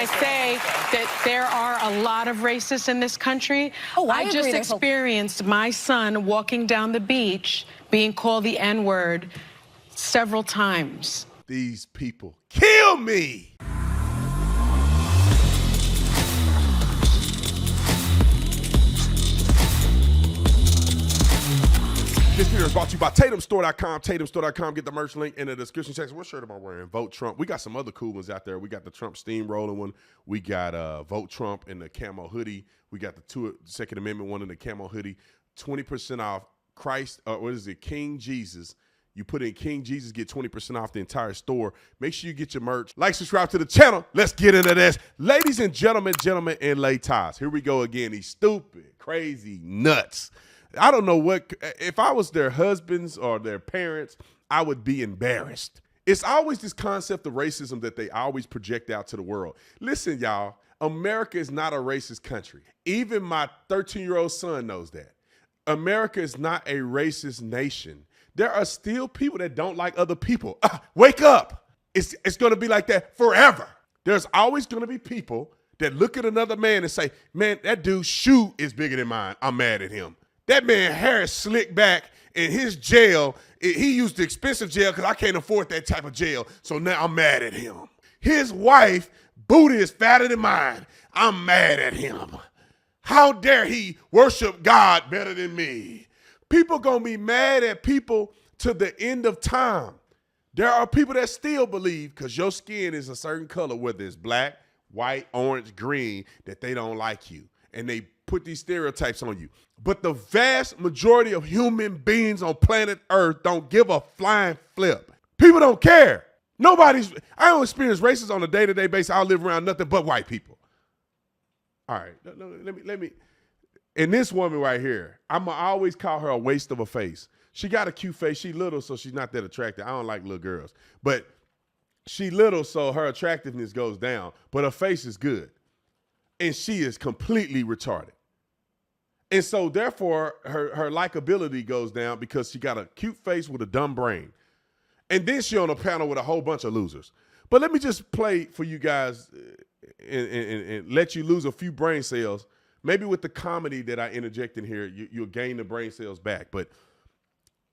say that there are a lot of racists in this country. Oh, I just experienced my son walking down the beach being called the N-word several times. These people kill me. This video is brought to you by TatumStore.com. TatumStore.com. Get the merch link in the description section. What shirt am I wearing? Vote Trump. We got some other cool ones out there. We got the Trump steamroller one. We got Vote Trump in the camo hoodie. We got the Second Amendment one in the camo hoodie. 20% off Christ, what is it, King Jesus. You put in King Jesus, get 20% off the entire store. Make sure you get your merch. Like, subscribe to the channel. Let's get into this. Ladies and gentlemen, and ladies, here we go again. These stupid, crazy nuts. I don't know what, if I was their husbands or their parents, I would be embarrassed. It's always this concept of racism that they always project out to the world. Listen, y'all, America is not a racist country. Even my 13-year-old son knows that. America is not a racist nation. There are still people that don't like other people. Wake up. It's going to be like that forever. There's always going to be people that look at another man and say, man, that dude's shoe is bigger than mine. I'm mad at him. That man hair is slicked back in his jail. He used the expensive jail because I can't afford that type of jail. So now I'm mad at him. His wife, booty is fatter than mine. I'm mad at him. How dare he worship God better than me? People gonna be mad at people to the end of time. There are people that still believe because your skin is a certain color, whether it's black, white, orange, green, that they don't like you. And they put these stereotypes on you. But the vast majority of human beings on planet Earth don't give a flying flip. People don't care. I don't experience racism on a day-to-day basis. I live around nothing but white people. All right, let me. And this woman right here, I'ma always call her a waste of a face. She got a cute face. She little, so she's not that attractive. I don't like little girls. But she little, so her attractiveness goes down. But her face is good. And she is completely retarded. And so therefore, her likability goes down because she got a cute face with a dumb brain. And then she on a panel with a whole bunch of losers. But let me just play for you guys and let you lose a few brain cells. Maybe with the comedy that I interject in here, you'll gain the brain cells back. But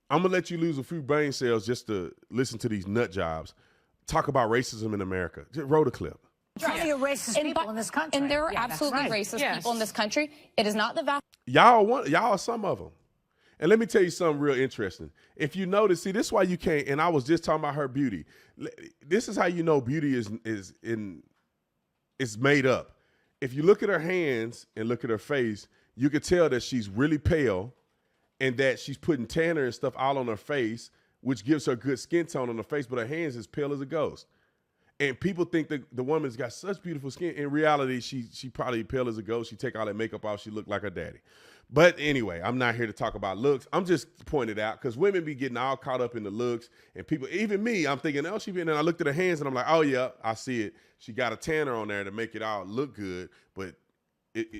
I'm going to let you lose a few brain cells just to listen to these nut jobs talk about racism in America. Just roll the clip. Plenty of racist people in this country. And there are absolutely racist people in this country. It is not the vast. Y'all are some of them. And let me tell you something real interesting. If you notice, see, this is why you can't, and I was just talking about her beauty. This is how you know beauty is made up. If you look at her hands and look at her face, you could tell that she's really pale and that she's putting tanner and stuff all on her face, which gives her good skin tone on her face, but her hands is pale as a ghost. And people think that the woman's got such beautiful skin. In reality, she probably pale as a ghost. She take all that makeup off. She look like her daddy. But anyway, I'm not here to talk about looks. I'm just pointing it out because women be getting all caught up in the looks. And people, even me, I'm thinking, oh, she been. And I looked at her hands and I'm like, oh, yeah, I see it. She got a tanner on there to make it all look good. But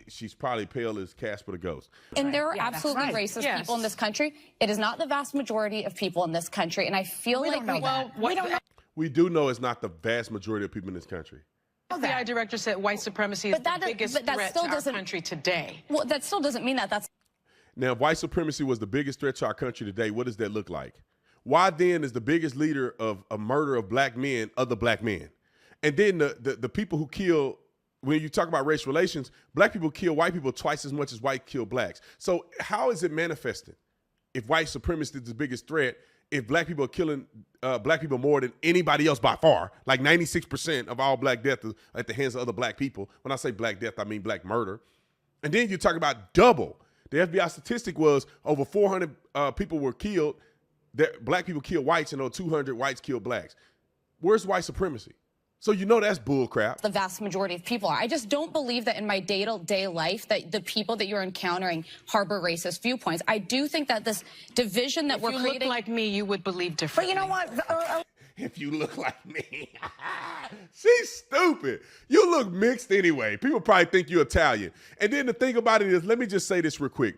she's probably pale as Casper the Ghost. And there are absolutely racist people in this country. It is not the vast majority of people in this country. And I feel like we don't know. We do know it's not the vast majority of people in this country. The FBI director said white supremacy is the biggest threat to our country today. Well, that still doesn't mean that that's... Now, if white supremacy was the biggest threat to our country today, what does that look like? Why then is the biggest leader of a murder of black men other black men? And then the people who kill, when you talk about race relations, black people kill white people twice as much as white kill blacks. So how is it manifested? If white supremacy is the biggest threat, if black people are killing black people more than anybody else by far, like 96% of all black death is at the hands of other black people. When I say black death, I mean black murder. And then you talk about double. The FBI statistic was over 400 people were killed. Black people killed whites and over 200 whites killed blacks. Where's white supremacy? So you know that's bull crap. The vast majority of people are. I just don't believe that in my day-to-day life that the people that you're encountering harbor racist viewpoints. I do think that this division that we're creating... If you look like me, you would believe differently. But you know what? If you look like me. She's stupid. You look mixed anyway. People probably think you're Italian. And then the thing about it is, let me just say this real quick.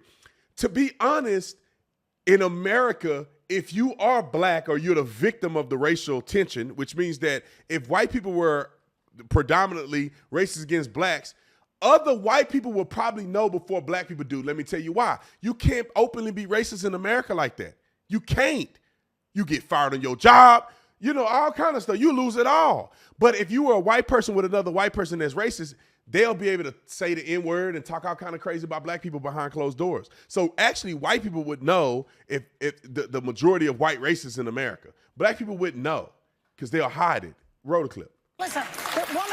To be honest, in America, if you are black or you're the victim of the racial tension, which means that if white people were predominantly racist against blacks, other white people will probably know before black people do. Let me tell you why. You can't openly be racist in America like that. You can't. You get fired on your job, you know, all kind of stuff. You lose it all. But if you were a white person with another white person that's racist, they'll be able to say the N-word and talk all kind of crazy about black people behind closed doors. So actually, white people would know if the majority of white racists in America. Black people wouldn't know because they'll hide it. Roll the clip. Listen, the woman.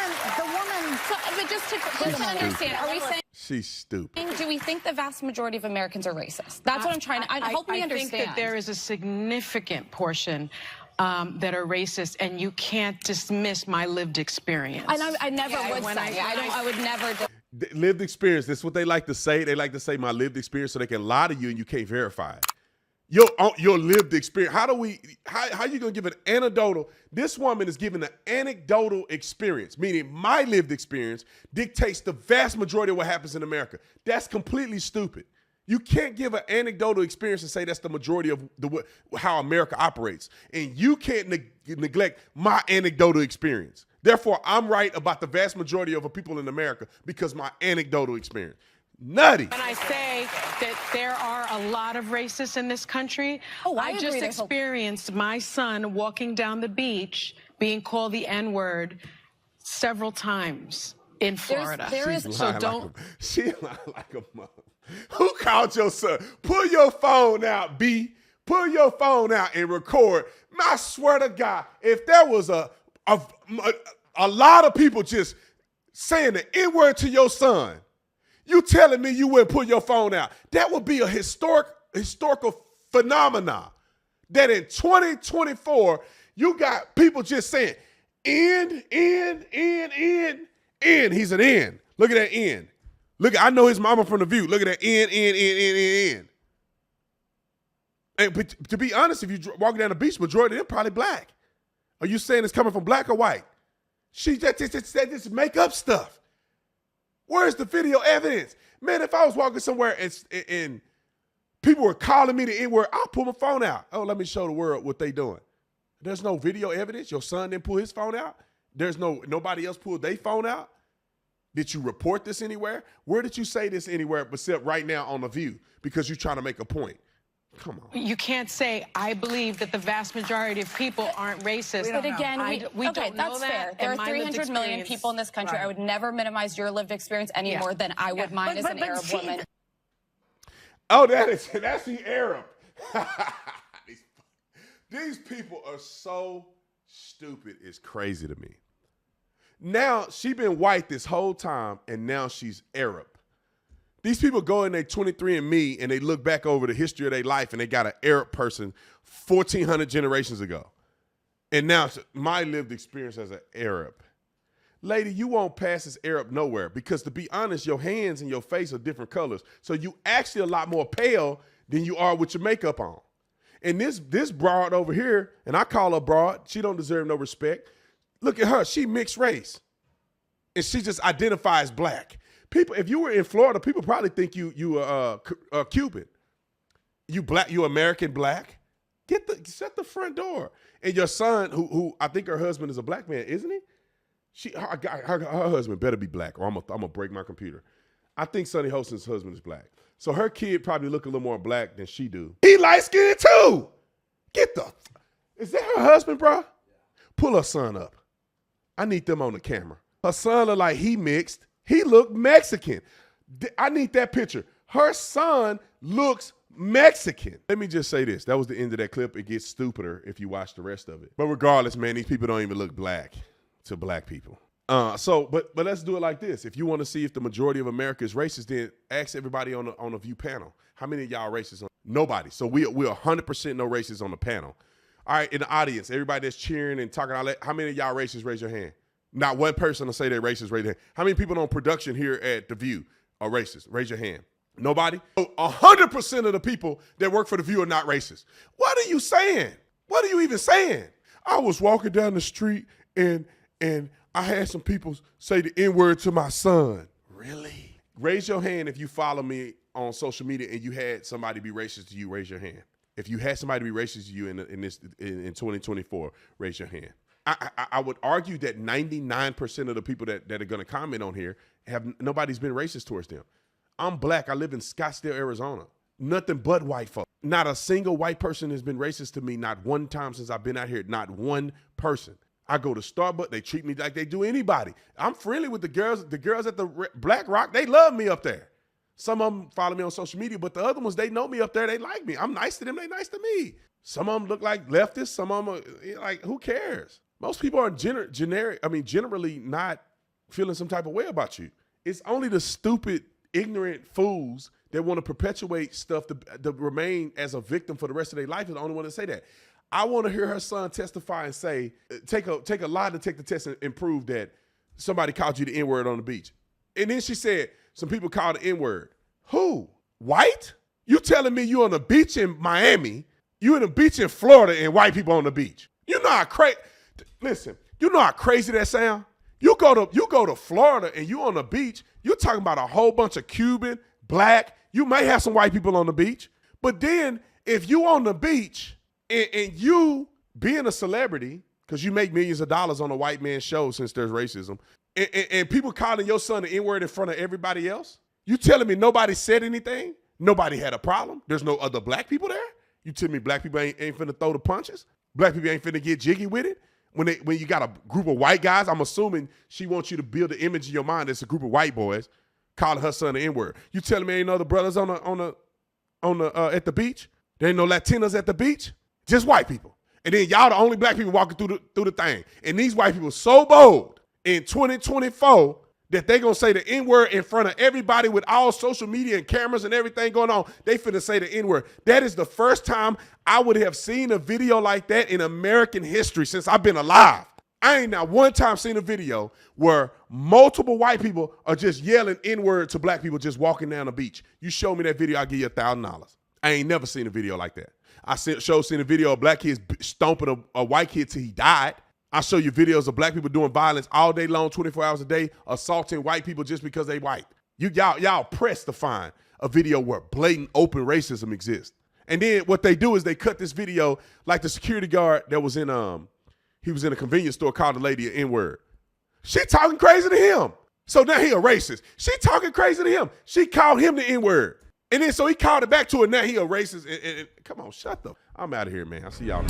So, but just to understand, are we saying? She's stupid. Do we think the vast majority of Americans are racist? That's what I'm trying to help me understand. I think that there is a significant portion that are racist, and you can't dismiss my lived experience. And I never would say. I would never. Lived experience. That's what they like to say. They like to say my lived experience so they can lie to you and you can't verify it. Your lived experience. How you gonna give an anecdotal? This woman is giving an anecdotal experience, meaning my lived experience dictates the vast majority of what happens in America. That's completely stupid. You can't give an anecdotal experience and say that's the majority of how America operates. And you can't neglect my anecdotal experience. Therefore, I'm right about the vast majority of the people in America because my anecdotal experience. Nutty. When I say that there are a lot of racists in this country, I just experienced my son walking down the beach being called the N-word several times in Florida. She lied like a mother. Who called your son? Pull your phone out, B. Pull your phone out and record. I swear to God, if there was a lot of people just saying the N-word to your son, you telling me you wouldn't pull your phone out? That would be a historical phenomenon. That in 2024, you got people just saying, N. He's an N. Look at that N. Look, I know his mama from The View. Look at that N. And to be honest, if you walking down the beach, majority of them probably black. Are you saying it's coming from black or white? She just make up stuff. Where's the video evidence? Man, if I was walking somewhere and people were calling me the N-word, I'll pull my phone out. Oh, let me show the world what they doing. There's no video evidence. Your son didn't pull his phone out. There's nobody else pulled their phone out. Did you report this anywhere? Where did you say this anywhere except right now on The View? Because you're trying to make a point. Come on. You can't say, I believe that the vast majority of people aren't racist. But again, we don't know that's that. fair. There are 300 million people in this country. Right. I would never minimize your lived experience any more than I would mine as an Arab woman. Oh, that's the Arab. These people are so stupid. It's crazy to me. Now, she been white this whole time, and now she's Arab. These people go in their 23andMe and they look back over the history of their life and they got an Arab person 1,400 generations ago. And now it's my lived experience as an Arab. Lady, you won't pass as Arab nowhere because to be honest, your hands and your face are different colors. So you actually a lot more pale than you are with your makeup on. And this broad over here, and I call her broad, she don't deserve no respect. Look at her, she mixed race. And she just identifies black. People, if you were in Florida, people probably think you are Cuban. You black, you American black. Shut the front door. And your son, who I think her husband is a black man, isn't he? Her husband better be black, or I'm gonna break my computer. I think Sonny Hostin's husband is black. So her kid probably look a little more black than she do. He light skinned too. Is that her husband, bro? Pull her son up. I need them on the camera. Her son look like he mixed. He looked Mexican. I need that picture. Her son looks Mexican. Let me just say this. That was the end of that clip. It gets stupider if you watch the rest of it. But regardless, man, these people don't even look black to black people. But let's do it like this. If you want to see if the majority of America is racist, then ask everybody on a View panel. How many of y'all racist? Nobody. So we're 100% no racists on the panel. All right, in the audience, everybody that's cheering and talking all that, how many of y'all racist? Raise your hand. Not one person will say they're racist. Raise their hand. How many people on production here at The View are racist? Raise your hand. Nobody? 100% of the people that work for The View are not racist. What are you saying? What are you even saying? I was walking down the street and I had some people say the N-word to my son. Really? Raise your hand if you follow me on social media and you had somebody be racist to you. Raise your hand. If you had somebody be racist to you in 2024, raise your hand. I would argue that 99% of the people that are going to comment on here nobody's been racist towards them. I'm black. I live in Scottsdale, Arizona. Nothing but white folk. Not a single white person has been racist to me, not one time since I've been out here, not one person. I go to Starbucks, they treat me like they do anybody. I'm friendly with the girls at the Black Rock, they love me up there. Some of them follow me on social media, but the other ones, they know me up there, they like me. I'm nice to them, they nice to me. Some of them look like leftists, some of them are like, who cares? Most people are generally not feeling some type of way about you. It's only the stupid, ignorant fools that want to perpetuate stuff to remain as a victim for the rest of their life is the only one to say that. I want to hear her son testify and say, take a lie to take the test and prove that somebody called you the N-word on the beach. And then she said, some people called the N-word. Who? White? You telling me you on the beach in Miami, you in the beach in Florida and white people on the beach. You know how crazy, listen, you know how crazy that sound? You go to Florida and you on the beach, you're talking about a whole bunch of Cuban, black, you may have some white people on the beach, but then if you on the beach and you being a celebrity, because you make millions of dollars on a white man's show since there's racism, and people calling your son the N-word in front of everybody else, you telling me nobody said anything? Nobody had a problem? There's no other black people there? You tell me black people ain't finna throw the punches? Black people ain't finna get jiggy with it? When you got a group of white guys, I'm assuming she wants you to build the image in your mind that's a group of white boys calling her son the N-word. You telling me ain't no other brothers at the beach? There ain't no Latinas at the beach? Just white people. And then y'all the only black people walking through the thing. And these white people so bold in 2024 that they gonna say the N-word in front of everybody with all social media and cameras and everything going on. They finna say the N-word. That is the first time I would have seen a video like that in American history since I've been alive. I ain't not one time seen a video where multiple white people are just yelling N-word to black people just walking down the beach. You show me that video, I'll give you $1,000. I ain't never seen a video like that. I seen a video of black kids stomping a white kid till he died. I show you videos of black people doing violence all day long, 24 hours a day, assaulting white people just because they white. Y'all pressed to find a video where blatant open racism exists. And then what they do is they cut this video like the security guard that was he was in a convenience store, called the lady an N-word. She talking crazy to him. So now he a racist. She talking crazy to him. She called him the N-word. And then so he called it back to her. Now he a racist. And come on, shut the. I'm out of here, man. I'll see y'all.